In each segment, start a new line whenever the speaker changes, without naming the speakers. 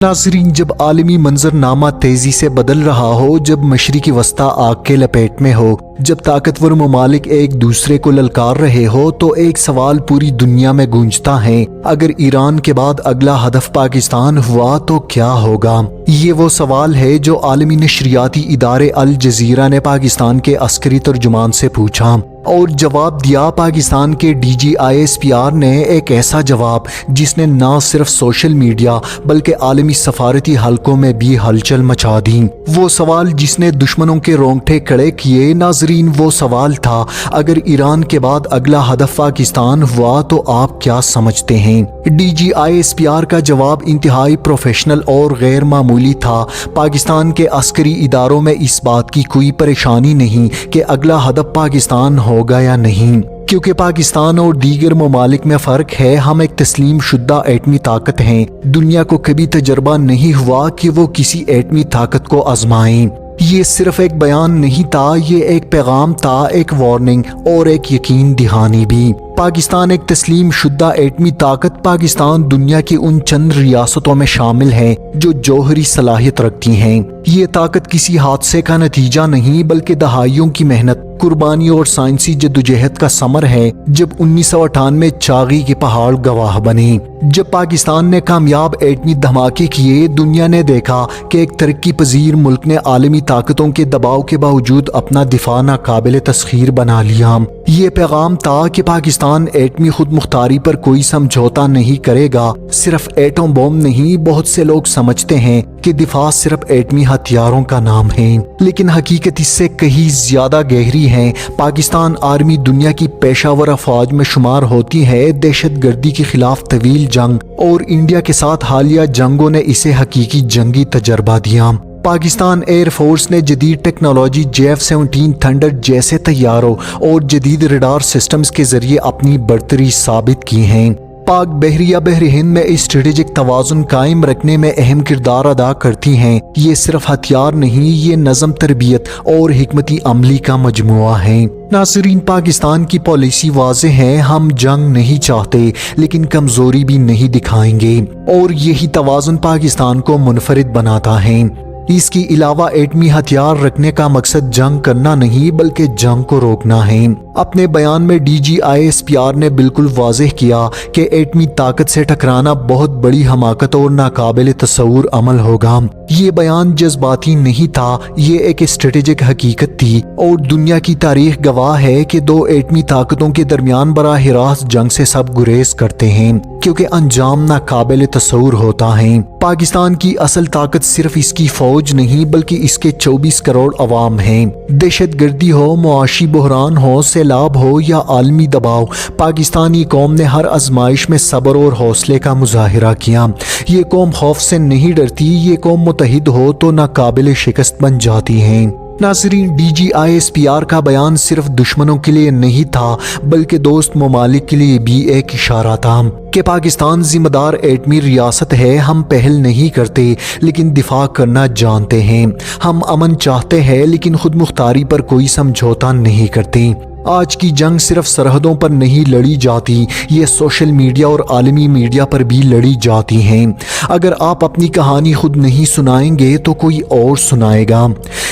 नाज़रीन, जब आलमी मंजरनामा तेजी से बदल रहा हो, जब मशरिकी वस्ता आग के लपेट में हो, जब ताकतवर ममालिक एक दूसरे को ललकार रहे हो, तो एक सवाल पूरी दुनिया में गूंजता है, अगर ईरान के बाद अगला हदफ पाकिस्तान हुआ तो क्या होगा। ये वो सवाल है जो आलमी नशरियाती इदारे अल जजीरा ने पाकिस्तान के अस्करी तर्जुमान से पूछा, और जवाब दिया पाकिस्तान के DGISPR ने। एक ऐसा जवाब जिसने ना सिर्फ सोशल मीडिया बल्कि आलमी सफारती हलकों में भी हलचल मचा दी। वो सवाल जिसने दुश्मनों के रोंगटे खड़े किए। नाजरीन, वो सवाल था, अगर ईरान के बाद अगला हदफ पाकिस्तान हुआ तो आप क्या समझते हैं। DGISPR का जवाब इंतहाई प्रोफेशनल और गैर मामूली था। पाकिस्तान के अस्करी इदारों में इस बात की कोई परेशानी नहीं कि अगला हदफ पाकिस्तान होगा या नहीं, क्योंकि पाकिस्तान और दीगर ममालिक में फ़र्क है। हम एक तस्लीम शुद्दा एटमी ताकत हैं। दुनिया को कभी तजर्बा नहीं हुआ कि वो किसी एटमी ताकत को आजमाएं। ये सिर्फ एक बयान नहीं था, ये एक पैगाम था, एक वार्निंग और एक यकीन दहानी भी। पाकिस्तान एक तस्लीम शुद्दा एटमी ताकत। पाकिस्तान दुनिया की उन चंद रियासतों में शामिल है जो जौहरी सलाहियत रखती हैं। ये ताकत किसी हादसे का नतीजा नहीं, बल्कि दहाइयों की मेहनत, कुर्बानी और साइंसी जद्दोजहद का समर है। जब 1998 में चागी के पहाड़ गवाह बने, जब पाकिस्तान ने कामयाब एटमी धमाके किए, दुनिया ने देखा कि एक तरक्की पजीर मुल्क ने आलमी ताकतों के दबाव के बावजूद अपना दिफा नाकाबिल तस्खीर बना लिया। ये पैगाम था कि पाकिस्तान एटमी खुद मुख्तारी पर कोई समझौता नहीं करेगा। सिर्फ एटम बम नहीं, बहुत से लोग समझते हैं कि दिफा सिर्फ एटमी हथियारों का नाम है, लेकिन हकीकत इससे कहीं ज्यादा गहरी है। पाकिस्तान आर्मी दुनिया की पेशावर अफवाज में शुमार होती है। दहशत गर्दी के खिलाफ तवील जंग और इंडिया के साथ हालिया जंगों ने इसे हकीकी जंगी तजर्बा दिया। पाकिस्तान एयर फोर्स ने जदीद टेक्नोलॉजी JF-17 थंडर जैसे तैयारों और जदीद रडार सिस्टम्स के जरिए अपनी बर्तरी साबित की है। पाक बहरिया बहर हिंद में स्ट्रेटेजिक तवाज़ुन कायम रखने में अहम किरदार अदा करती हैं। ये सिर्फ हथियार नहीं, ये नज़म, तरबियत और हिकमती अमली का मजमुआ है। नाज़रीन, पाकिस्तान की पॉलिसी वाज़ेह है, हम जंग नहीं चाहते लेकिन कमजोरी भी नहीं दिखाएंगे, और यही तवाज़ुन पाकिस्तान को मुनफरिद बनाता है। इसके अलावा एटमी हथियार रखने का मकसद जंग करना नहीं बल्कि जंग को रोकना है। अपने बयान में DGISPR ने बिल्कुल वाज़ेह किया कि एटमी ताकत से टकराना बहुत बड़ी हमाकत और नाकाबिल तस्वुर अमल होगा। ये बयान जज्बाती नहीं था, ये एक स्ट्रेटेजिक हकीकत थी, और दुनिया की तारीख गवाह है कि दो एटमी ताकतों के दरमियान बराह रास्त जंग से सब गुरेज करते हैं, क्योंकि अंजाम नाकाबिल तस्वुर होता है। पाकिस्तान की असल ताकत सिर्फ इसकी फौज नहीं बल्कि इसके 24 करोड़ अवाम हैं। दहशत गर्दी हो, मुआशी बहरान हो, सैलाब हो या आलमी दबाव, पाकिस्तानी कौम ने हर आजमाइश में सब्र और हौसले का मुजाहिरा किया। ये कौम खौफ से नहीं डरती, ये कौम मुतहिद हो तो नाकाबिल शिकस्त बन जाती है। नाज़रीन, DGISPR का बयान सिर्फ दुश्मनों के लिए नहीं था बल्कि दोस्त ममालिक के लिए भी एक इशारा था कि पाकिस्तान जिम्मेदार एटमी रियासत है। हम पहल नहीं करते लेकिन दिफा करना जानते हैं। हम अमन चाहते हैं लेकिन खुद मुख्तारी पर कोई समझौता नहीं करते। आज की जंग सिर्फ सरहदों पर नहीं लड़ी जाती, ये सोशल मीडिया और आलमी मीडिया पर भी लड़ी जाती हैं। अगर आप अपनी कहानी खुद नहीं सुनाएंगे तो कोई और सुनाएगा।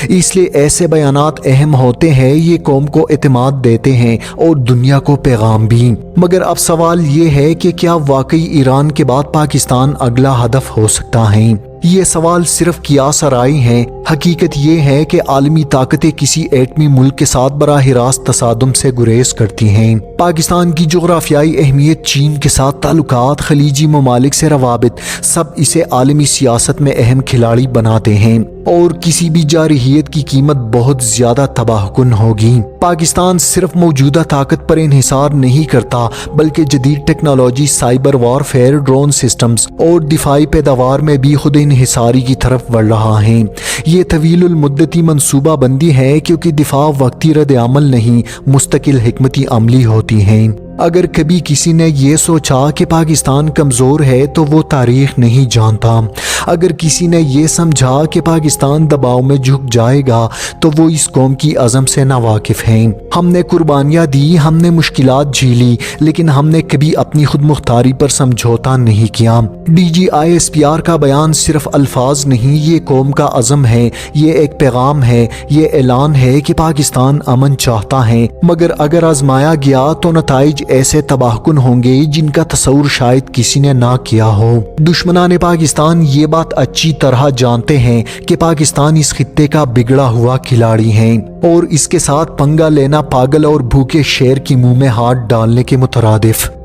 इसलिए ऐसे बयानात अहम होते हैं, ये कौम को एतमाद देते हैं और दुनिया को पैगाम भी। मगर अब सवाल ये है कि क्या वाकई ईरान के बाद पाकिस्तान अगला हदफ हो सकता है। ये सवाल सिर्फ कियास आराई है। हकीकत ये है कि आलमी ताकतें किसी एटमी मुल्क के साथ बराह रास्त तसादुम से गुरेज करती हैं। पाकिस्तान की जोग्राफियाई अहमियत, चीन के साथ ताल्लुकात, खलीजी ममालिक से रवाबित, सब इसे आलमी सियासत में अहम खिलाड़ी बनाते हैं, और किसी भी जारहियत की कीमत बहुत ज्यादा तबाहकुन होगी। पाकिस्तान सिर्फ मौजूदा ताकत पर इन्हिसार नहीं करता बल्कि जदीद technology, cyber warfare, drone systems और दिफाई पैदावार में भी खुद इन्हिसारी की तरफ बढ़ रहा है। ये तवीलुल मुद्दती मंसूबा बंदी है, क्योंकि दिफा वक्ती रद्द अमल नहीं, मुस्तकिल हिकमती अमली होती है। اگر کبھی کسی نے یہ سوچا کہ پاکستان کمزور ہے تو وہ تاریخ نہیں جانتا۔ اگر کسی نے یہ سمجھا کہ پاکستان دباؤ میں جھک جائے گا تو وہ اس قوم کی عزم سے ناواقف ہیں۔ ہم نے قربانیاں دی، ہم نے مشکلات جھیلی، لیکن ہم نے کبھی اپنی خود مختاری پر سمجھوتا نہیں کیا۔ DGISPR کا بیان صرف الفاظ نہیں، یہ قوم کا عزم ہے، یہ ایک پیغام ہے، یہ اعلان ہے کہ پاکستان امن چاہتا ہے، مگر اگر آزمایا گیا تو نتائج ایسے تباہ کن ہوں گے جن کا تصور شاید کسی نے نہ کیا ہو۔ دشمنان پاکستان یہ بات اچھی طرح جانتے ہیں کہ پاکستان اس خطے کا بگڑا ہوا کھلاڑی ہے اور اس کے ساتھ پنگا لینا پاگل اور بھوکے شیر کی منہ میں ہاتھ ڈالنے کے مترادف۔